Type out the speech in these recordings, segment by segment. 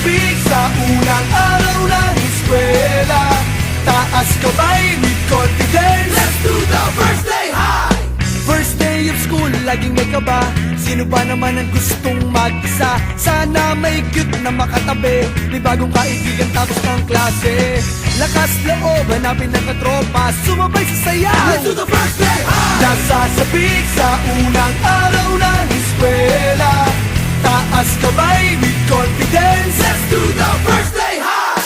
Nasasabik sa unang araw ng eskwela, taas kamay with confidence. Let's do the first day high! First day of school, laging may kaba. Sino ba naman ang gustong mag-isa? Sana may cute na makatabi, may bagong kaibigan tapos ng klase. Lakas loob, hanapin ng katropa, sumabay sa sayaw. Let's do the first day high! Nasasabik sa unang araw ng eskwela, taas kamay with confidence. Let's do the first day high!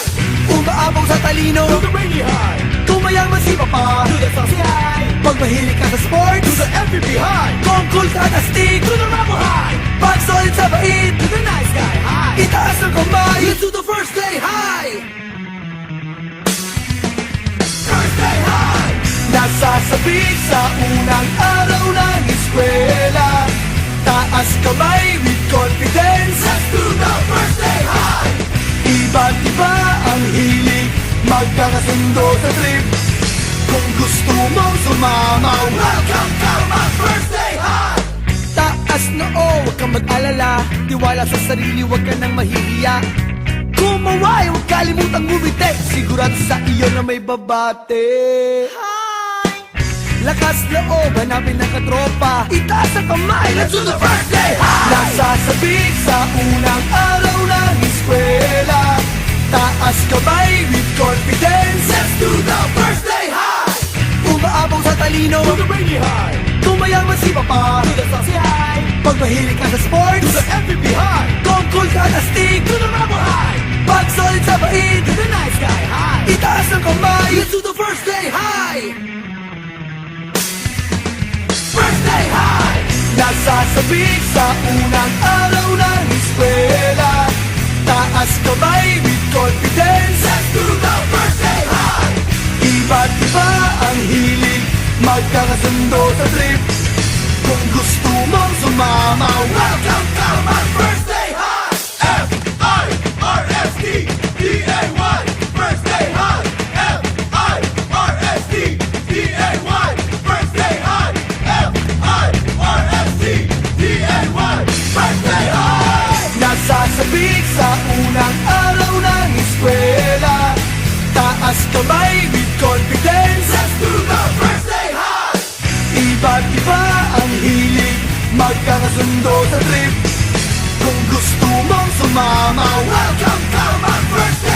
Umaapaw sa talino, Do the rainy high, kung mayaman si Papa, do the saucy high, pag mahilig ka sa sports, do the FPP high, kung cool ka na stick, do the Ramo high, pag solid sa bait, do the nice guy high. itaas ang kamay. Let's do the first day high. First day high, Nasasabik sa unang araw ng eskwela, taas kamay with confidence. let's do the first day high. Iba't iba ang hilig, magkakasundo sa trip. Kung gusto mong sumamaw, Welcome to my first day high. taas na huwag kang mag-alala, tiwala sa sarili, huwag ka nang mahihiya. Kumaway, huwag kalimutang ngumiti, sigurado sa iyo na may babate. Lakas loob, hanapin ng katropa, itaas ang kamay. Let's do the first day high. Nasasabik sa unang araw ng eskwela, taas kamay with confidence. Let's do the first day high. Umaapaw sa talino, Do the rainy high, kung mayaman si Papa, do the saucy high, pag mahilig ka sa sports, do the FPP high, kung cool ka na stick, do the Ramo high, pag solid sa bait, do the nice guy high. itaas ang kamay. Let's do the first day high. First day high. Nasasabik sa unang araw ng eskwela, taas kamay with confidence. Let's do the first day high. Iba't iba ang hilig, magkakasundo sa trip. Kung gusto mong sumamaw, Welcome to my first day high. F-I-R-S-T-D-A-Y. First day high. F-I-R-S-T-D-A-Y. First day high. F-I-R-S-T-D-A-Y. First day high. nasasabik sa unang araw ng eskwela, taas kamay with confidence. Let's do the first day high. Iba't iba ang hilig, magkakasundo sa trip. Kung gusto mong sumamaw, Welcome to my first day